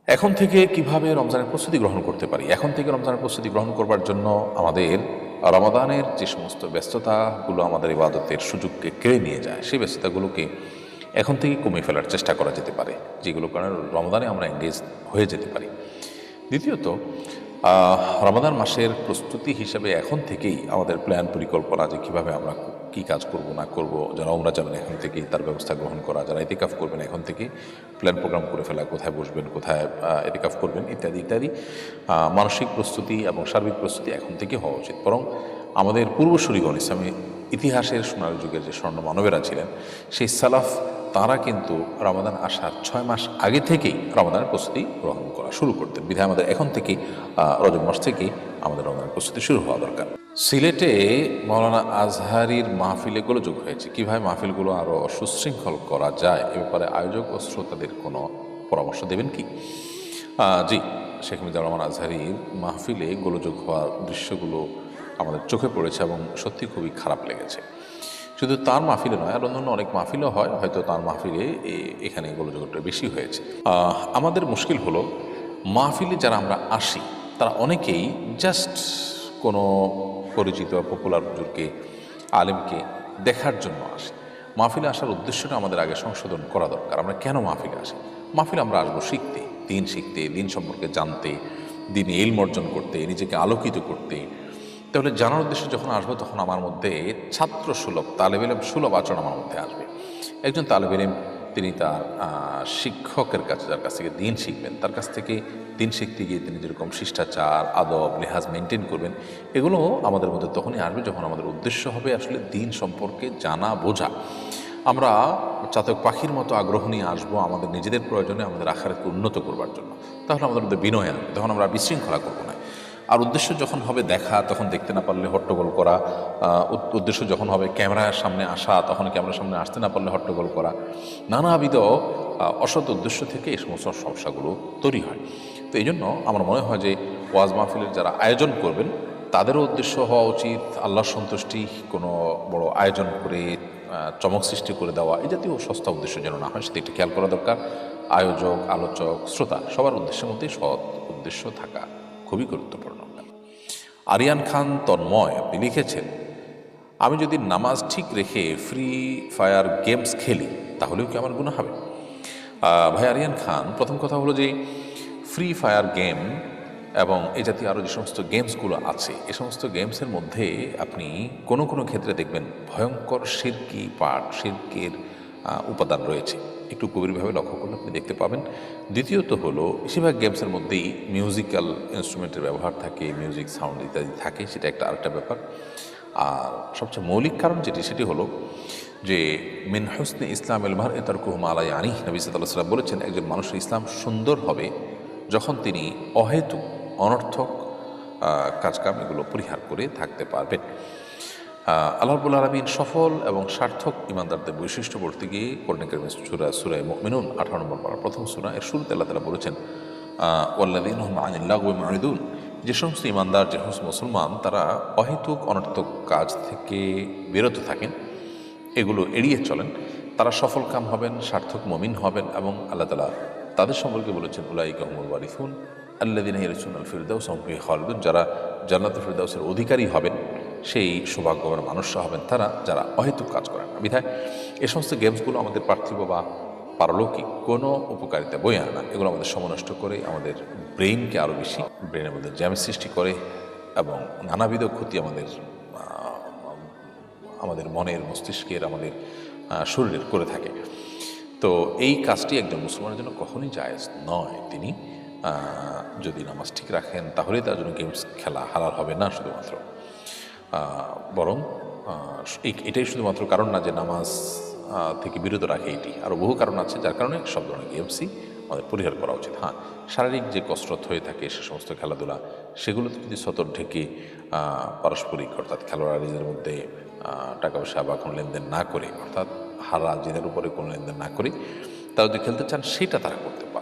এখন থেকে কিভাবে রমজানের প্রস্তুতি গ্রহণ করতে পারি? এখন থেকে রমজানের প্রস্তুতি গ্রহণ করবার জন্য আমাদের রমাদানের যে সমস্ত ব্যস্ততাগুলো আমাদের ইবাদতের সুযোগকে কেড়ে নিয়ে যায়, সেই ব্যস্ততাগুলোকে এখন থেকে কমিয়ে ফেলার চেষ্টা করা যেতে পারে, যেগুলো কারণে রমাদানে আমরা এঙ্গেজ হয়ে যেতে পারি। দ্বিতীয়ত, রমাদান মাসের প্রস্তুতি হিসেবে এখন থেকেই আমাদের প্ল্যান পরিকল্পনা যে কীভাবে আমরা কী কাজ করব না করব, যারা উমরা যাবেন এখন থেকেই তার ব্যবস্থা গ্রহণ করা, যারা ইতিকাফ করবেন এখন থেকেই প্ল্যান প্রোগ্রাম করে ফেলা, কোথায় বসবেন, কোথায় ইতিকাফ করবেন ইত্যাদি ইত্যাদি মানসিক প্রস্তুতি এবং সার্বিক প্রস্তুতি এখন থেকে হওয়া উচিত। বরং আমাদের পূর্বসূরিগণ ইসলামী ইতিহাসের সোনালী যুগের যে স্বর্ণ মানবেরা ছিলেন, সেই সালাফ তারা কিন্তু রমাদান আসার 6 মাস আগে থেকেই রমাদানের প্রস্তুতি গ্রহণ করা শুরু করতেন। বিধায় আমাদের এখন থেকেই রজব মাস থেকেই আমাদের রমাদানের প্রস্তুতি শুরু হওয়া দরকার। সিলেটে মৌলানা আজহারির মাহফিলে গোলযোগ হয়েছে। কীভাবে মাহফিলগুলো আরও সুশৃঙ্খল করা যায় এ ব্যাপারে আয়োজক ও শ্রোতাদের কোনো পরামর্শ দেবেন কি? জি, শেখ মুজিবুর রহমান আজহারির মাহফিলে গোলযোগ হওয়ার দৃশ্যগুলো আমাদের চোখে পড়েছে এবং সত্যি খুবই খারাপ লেগেছে। শুধু তার মাহফিলে নয়, আর অন্যান্য অনেক মাহফিলও হয়, হয়তো তার মাহফিলে এখানে গোলযোগটা বেশি হয়েছে। আমাদের মুশকিল হলো, মাহফিলে যারা আমরা আসি তারা অনেকেই জাস্ট কোনো পরিচিত পপুলার হুজুরকে, আলেমকে দেখার জন্য আসে। মাহফিলে আসার উদ্দেশ্যটা আমাদের আগে সংশোধন করা দরকার। আমরা কেন মাহফিলে আসি? মাহফিলে আমরা আসবো শিখতে, দিন সম্পর্কে জানতে, দিন ইলম অর্জন করতে, নিজেকে আলোকিত করতে। তাহলে জানার উদ্দেশ্যে যখন আসবো তখন আমার মধ্যে ছাত্র সুলভ, তালেব ইলম সুলভ আচরণ আমার মধ্যে আসবে। একজন তালেব ইলম তিনি তার শিক্ষকের কাছে, যার কাছ থেকে দিন শিখবেন, তার কাছ থেকে দিন শিখতে গিয়ে তিনি যেরকম শিষ্টাচার, আদব, লেহাজ মেনটেন করবেন, এগুলো আমাদের মধ্যে তখনই আসবে যখন আমাদের উদ্দেশ্য হবে আসলে দিন সম্পর্কে জানা বোঝা। আমরা চাতক পাখির মতো আগ্রহ নিয়ে আসবো আমাদের নিজেদের প্রয়োজনে, আমাদের আখিরাতকে উন্নত করবার জন্য। তাহলে আমাদের মধ্যে বিনয় আসবে, তখন আমরা বিশৃঙ্খলা করবো না। আর উদ্দেশ্য যখন হবে দেখা, তখন দেখতে না পারলে হট্টগোল করা। উদ্দেশ্য যখন হবে ক্যামেরার সামনে আসা, তখন ক্যামেরার সামনে আসতে না পারলে হট্টগোল করা। নানাবিধ অসৎ উদ্দেশ্য থেকে এই সমস্ত সমস্যাগুলো তৈরি হয়। তো এই জন্য আমার মনে হয় যে ওয়াজ মাহফিলের যারা আয়োজন করবেন তাদেরও উদ্দেশ্য হওয়া উচিত আল্লাহর সন্তুষ্টি, কোনো বড় আয়োজন করে চমক সৃষ্টি করে দেওয়া এই জাতীয় সস্তা উদ্দেশ্য যেন না হয়, সেটা একটু খেয়াল করা দরকার। আয়োজক, আলোচক, শ্রোতা সবার উদ্দেশ্যের মধ্যেই সৎ উদ্দেশ্য থাকা খুবই গুরুত্বপূর্ণ। আরিয়ান খান তন্ময় আপনি লিখেছেন, আমি যদি নামাজ ঠিক রেখে ফ্রি ফায়ার গেমস খেলি তাহলেও কি আমার গুনাহ হবে? ভাই আরিয়ান খান, প্রথম কথা হলো যে ফ্রি ফায়ার গেম এবং এই জাতীয় আরও যে সমস্ত গেমসগুলো আছে, এ সমস্ত গেমসের মধ্যে আপনি কোনো কোনো ক্ষেত্রে দেখবেন ভয়ঙ্কর শিরকি পাঠ, শিরকের উপাদান রয়েছে। একটু গভীরভাবে লক্ষ্য করলে আপনি দেখতে পাবেন। দ্বিতীয়ত হলো, বেশিরভাগ গেমসের মধ্যেই মিউজিক্যাল ইনস্ট্রুমেন্টের ব্যবহার থাকে, মিউজিক সাউন্ড ইত্যাদি থাকে, সেটা একটা আরেকটা ব্যাপার। আর সবচেয়ে মৌলিক কারণ সেটি হলো যে মিন হুসনে ইসলাম ইল মারই তারকুহু মা লা ইয়ানিহি। নবী সাল্লাল্লাহু আলাইহি ওয়াসাল্লাম বলেছেন, একজন মানুষের ইসলাম সুন্দর হবে যখন তিনি অহেতুক অনর্থক কাজকাম এগুলো পরিহার করে থাকতে পারবেন। আল্লাহ রাব্বুল আলামিন সফল এবং সার্থক ইমানদারদের বৈশিষ্ট্য বলতে গিয়ে কোরআনে কারিমে সূরা মুমিনুন 18 নম্বর পারা প্রথম সূরা, এর শুরুতে আল্লাহ তাআলা বলেছেন ওয়াল্লাযীনা হুম আনিল লাগওয়ি মুরিদুন, যে সমস্ত ইমানদার, যে সমস্ত মুসলমান তারা অহেতুক অনর্থক কাজ থেকে বিরত থাকেন, এগুলো এড়িয়ে চলেন, তারা সফল কাম হবেন, সার্থক মুমিন হবেন। এবং আল্লাহ তাআলা তাদের সম্পর্কে বলেছেন উলাইকা হুমুল ওয়ারিসুন আল্লাযীনা ইয়ারিসুনাল ফিরদাউস হুম ফিহা খালিদুন, যারা জান্নাতুল ফিরদাউসের অধিকারী হবেন, সেই সৌভাগ্যবান মানুষরা হবেন তারা যারা অহেতুক কাজ করেন না। বিধায় এ সমস্ত গেমসগুলো আমাদের পার্থিব বা পারলৌকিক কোনো উপকারিতা বয়ে আনে না। এগুলো আমাদের সময় নষ্ট করে, আমাদের ব্রেইনকে আরও বেশি, ব্রেনের মধ্যে জ্যামের সৃষ্টি করে এবং নানাবিধ ক্ষতি আমাদের মনের, মস্তিষ্কের, আমাদের শরীরের করে থাকে। তো এই কাজটি একজন মুসলমানের জন্য কখনোই জায়েজ নয়। তিনি যদি নামাজ ঠিক রাখেন তাহলেই তার জন্য গেমস খেলা হালাল হবে না শুধুমাত্র, বরং এটাই শুধুমাত্র কারণ না যে নামাজ থেকে বিরত রাখে, এটি আরও বহু কারণ আছে যার কারণে সব ধরনের গেমসই আমাদের পরিহার করা উচিত। হ্যাঁ, শারীরিক যে কসরত হয়ে থাকে সে সমস্ত খেলাধুলা, সেগুলোতে যদি সতর ঢেকে পারস্পরিক, অর্থাৎ খেলোয়াড় নিজেদের মধ্যে টাকা পয়সা বা কোনো লেনদেন না করে, অর্থাৎ হারা জিনের উপরে কোনো লেনদেন না করে তারা যদি খেলতে চান সেটা তারা করতে পারে।